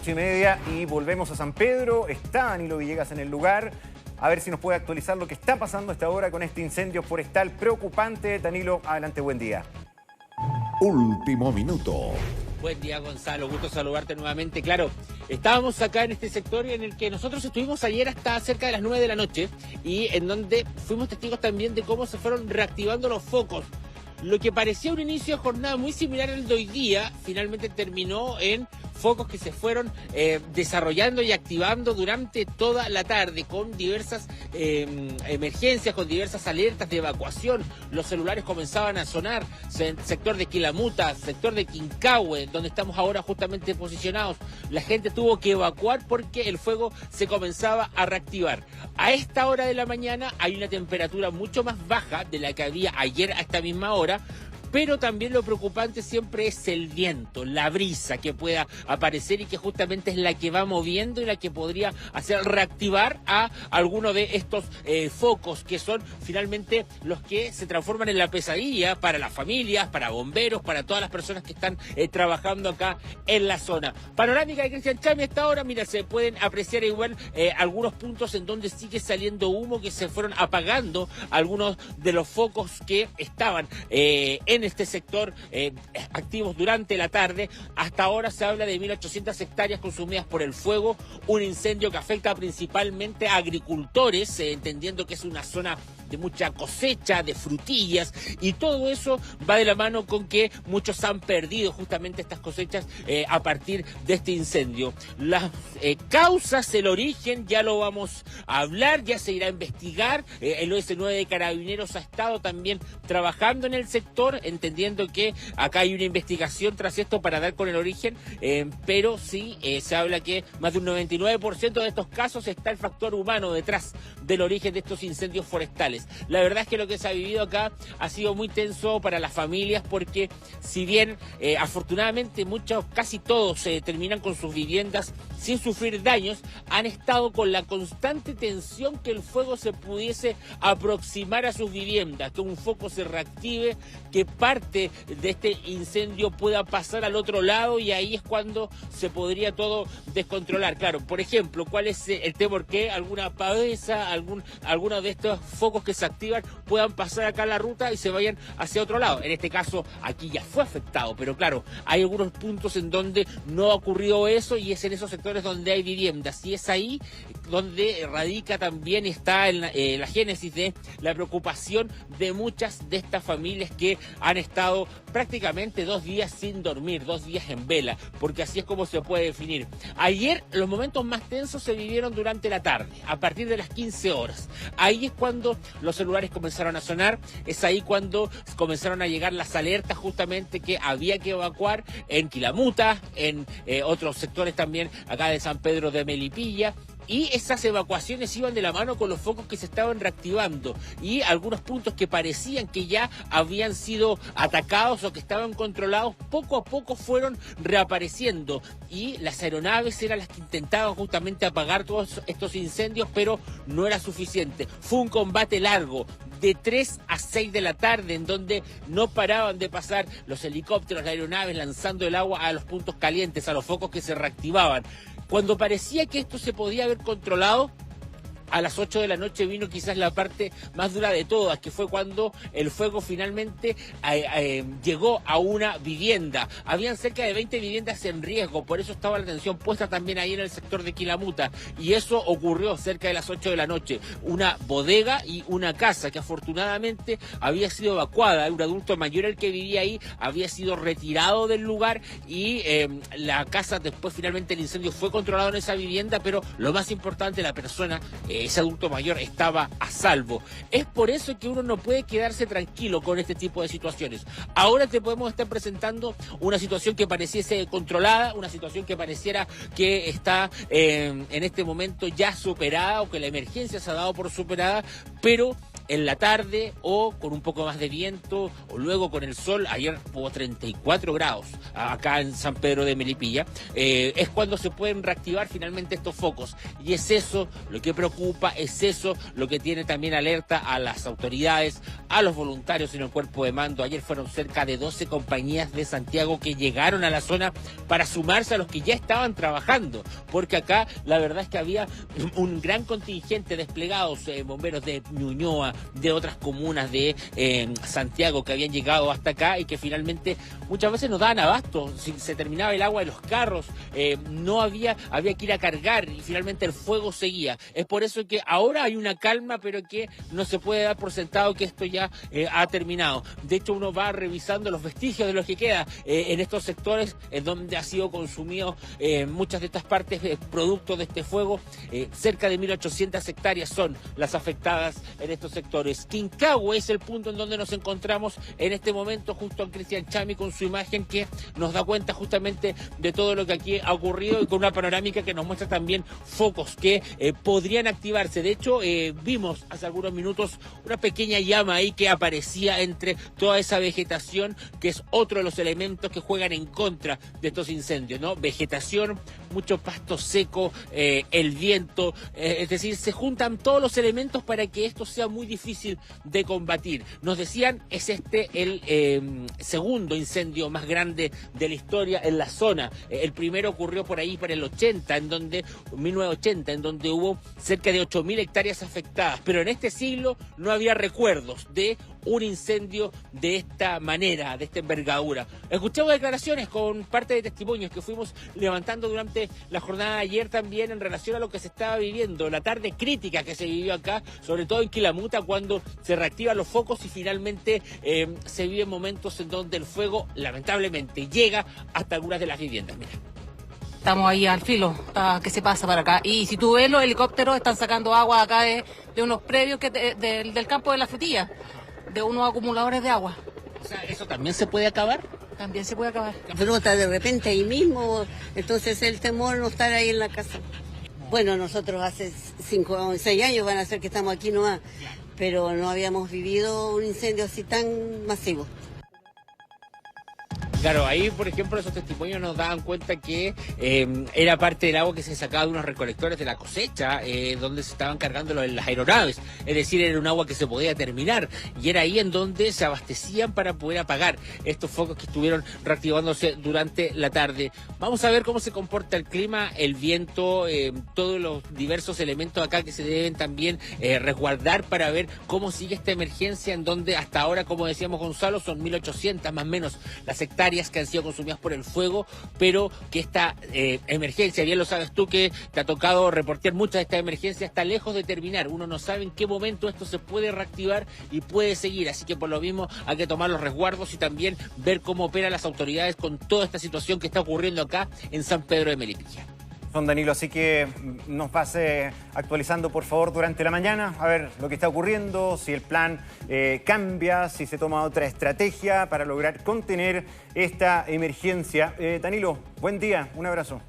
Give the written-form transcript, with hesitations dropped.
8:30 y volvemos a San Pedro. Está Danilo Villegas en el lugar. A ver si nos puede actualizar lo que está pasando a esta hora con este incendio forestal preocupante. Danilo, adelante, buen día. Último minuto. Buen día, Gonzalo, gusto saludarte nuevamente. Claro, estábamos acá en este sector en el que nosotros estuvimos ayer hasta cerca de las 9 de la noche y en donde fuimos testigos también de cómo se fueron reactivando los focos. Lo que parecía un inicio de jornada muy similar al de hoy día, finalmente terminó en focos que se fueron desarrollando y activando durante toda la tarde con diversas emergencias, con diversas alertas de evacuación. Los celulares comenzaban a sonar, sector de Quilamuta, sector de Quincahue, donde estamos ahora justamente posicionados. La gente tuvo que evacuar porque el fuego se comenzaba a reactivar. A esta hora de la mañana hay una temperatura mucho más baja de la que había ayer a esta misma hora, pero también lo preocupante siempre es el viento, la brisa que pueda aparecer y que justamente es la que va moviendo y la que podría hacer reactivar a alguno de estos focos que son finalmente los que se transforman en la pesadilla para las familias, para bomberos, para todas las personas que están trabajando acá en la zona. Panorámica de Cristian Chami a esta hora, mira, se pueden apreciar igual algunos puntos en donde sigue saliendo humo, que se fueron apagando algunos de los focos que estaban en este sector activos durante la tarde. Hasta ahora se habla de 1.800 hectáreas consumidas por el fuego, un incendio que afecta principalmente a agricultores, entendiendo que es una zona de mucha cosecha, de frutillas, y todo eso va de la mano con que muchos han perdido justamente estas cosechas a partir de este incendio. Las causas, el origen, ya lo vamos a hablar, ya se irá a investigar. El OS9 de Carabineros ha estado también trabajando en el sector, entendiendo que acá hay una investigación tras esto para dar con el origen, pero sí se habla que más de un 99% de estos casos está el factor humano detrás del origen de estos incendios forestales. La verdad es que lo que se ha vivido acá ha sido muy tenso para las familias porque si bien afortunadamente muchos, casi todos terminan con sus viviendas sin sufrir daños, han estado con la constante tensión que el fuego se pudiese aproximar a sus viviendas, que un foco se reactive, que parte de este incendio pueda pasar al otro lado y ahí es cuando se podría todo descontrolar. Claro, por ejemplo, ¿cuál es el temor? Que alguna pavesa, alguno de estos focos que se activan puedan pasar acá la ruta y se vayan hacia otro lado. En este caso, aquí ya fue afectado, pero claro, hay algunos puntos en donde no ha ocurrido eso y es en esos sectores donde hay viviendas y es ahí donde radica también, está en la génesis de la preocupación de muchas de estas familias que han estado prácticamente 2 días sin dormir, 2 días en vela, porque así es como se puede definir. Ayer los momentos más tensos se vivieron durante la tarde, a partir de las 15 horas. Ahí es cuando los celulares comenzaron a sonar, es ahí cuando comenzaron a llegar las alertas justamente que había que evacuar en Quilamuta, en otros sectores también acá de San Pedro de Melipilla. Y esas evacuaciones iban de la mano con los focos que se estaban reactivando y algunos puntos que parecían que ya habían sido atacados o que estaban controlados, poco a poco fueron reapareciendo y las aeronaves eran las que intentaban justamente apagar todos estos incendios, pero no era suficiente. Fue un combate largo, de 3 a 6 de la tarde, en donde no paraban de pasar los helicópteros, las aeronaves lanzando el agua a los puntos calientes, a los focos que se reactivaban. Cuando parecía que esto se podía haber controlado, a las 8 de la noche vino quizás la parte más dura de todas, que fue cuando el fuego finalmente llegó a una vivienda. Habían cerca de 20 viviendas en riesgo, por eso estaba la atención puesta también ahí en el sector de Quilamuta. Y eso ocurrió cerca de las 8 de la noche. Una bodega y una casa que afortunadamente había sido evacuada. Un adulto mayor, el que vivía ahí, había sido retirado del lugar y la casa, después finalmente el incendio fue controlado en esa vivienda, pero lo más importante, la persona, ese adulto mayor, estaba a salvo. Es por eso que uno no puede quedarse tranquilo con este tipo de situaciones. Ahora te podemos estar presentando una situación que pareciese controlada, una situación que pareciera que está en este momento ya superada o que la emergencia se ha dado por superada, pero en la tarde o con un poco más de viento o luego con el sol. Ayer hubo 34 grados acá en San Pedro de Melipilla. Es cuando se pueden reactivar finalmente estos focos. Y es eso lo que preocupa, es eso lo que tiene también alerta a las autoridades, a los voluntarios en el cuerpo de mando. Ayer fueron cerca de 12 compañías de Santiago que llegaron a la zona para sumarse a los que ya estaban trabajando, porque acá la verdad es que había un gran contingente desplegados, bomberos de Ñuñoa, de otras comunas de Santiago que habían llegado hasta acá y que finalmente muchas veces no daban abasto. Si se terminaba el agua de los carros, había que ir a cargar y finalmente el fuego seguía. Es por eso que ahora hay una calma, pero que no se puede dar por sentado que esto ya ha terminado. De hecho, uno va revisando los vestigios de lo que queda en estos sectores en donde ha sido consumido muchas de estas partes producto de este fuego. Cerca de 1.800 hectáreas son las afectadas en estos sectores. Quincahue es el punto en donde nos encontramos en este momento, justo a Cristian Chami con su imagen que nos da cuenta justamente de todo lo que aquí ha ocurrido y con una panorámica que nos muestra también focos que podrían activarse. De hecho, vimos hace algunos minutos una pequeña llama ahí que aparecía entre toda esa vegetación, que es otro de los elementos que juegan en contra de estos incendios, ¿no? Vegetación, mucho pasto seco, el viento, es decir, se juntan todos los elementos para que esto sea muy difícil de combatir. Nos decían, es este el segundo incendio más grande de la historia en la zona. El primero ocurrió por ahí para el 1980, en donde hubo cerca de 8.000 hectáreas afectadas, pero en este siglo no había recuerdos de un incendio de esta manera, de esta envergadura. Escuchamos declaraciones con parte de testimonios que fuimos levantando durante la jornada de ayer también en relación a lo que se estaba viviendo, la tarde crítica que se vivió acá, sobre todo en Quilamuta, cuando se reactivan los focos y finalmente se viven momentos en donde el fuego lamentablemente llega hasta algunas de las viviendas. Mira. Estamos ahí al filo, que se pasa para acá. Y si tú ves, los helicópteros están sacando agua acá de unos predios del campo de la frutilla, de unos acumuladores de agua. O sea, ¿eso también se puede acabar? También se puede acabar. Brota de repente ahí mismo, entonces el temor no estar ahí en la casa. Bueno, nosotros hace 5 o 6 años van a ser que estamos aquí nomás, pero no habíamos vivido un incendio así tan masivo. Claro, ahí, por ejemplo, esos testimonios nos daban cuenta que era parte del agua que se sacaba de unos recolectores de la cosecha, donde se estaban cargando las aeronaves. Es decir, era un agua que se podía terminar. Y era ahí en donde se abastecían para poder apagar estos focos que estuvieron reactivándose durante la tarde. Vamos a ver cómo se comporta el clima, el viento, todos los diversos elementos acá que se deben también resguardar para ver cómo sigue esta emergencia, en donde hasta ahora, como decíamos Gonzalo, son 1.800 más o menos las hectáreas que han sido consumidas por el fuego, pero que esta emergencia, bien lo sabes tú que te ha tocado reportear muchas de estas emergencias, está lejos de terminar. Uno no sabe en qué momento esto se puede reactivar y puede seguir, así que por lo mismo hay que tomar los resguardos y también ver cómo operan las autoridades con toda esta situación que está ocurriendo acá en San Pedro de Melipilla. Don Danilo, así que nos pase actualizando por favor durante la mañana, a ver lo que está ocurriendo, si el plan cambia, si se toma otra estrategia para lograr contener esta emergencia. Danilo, buen día, un abrazo.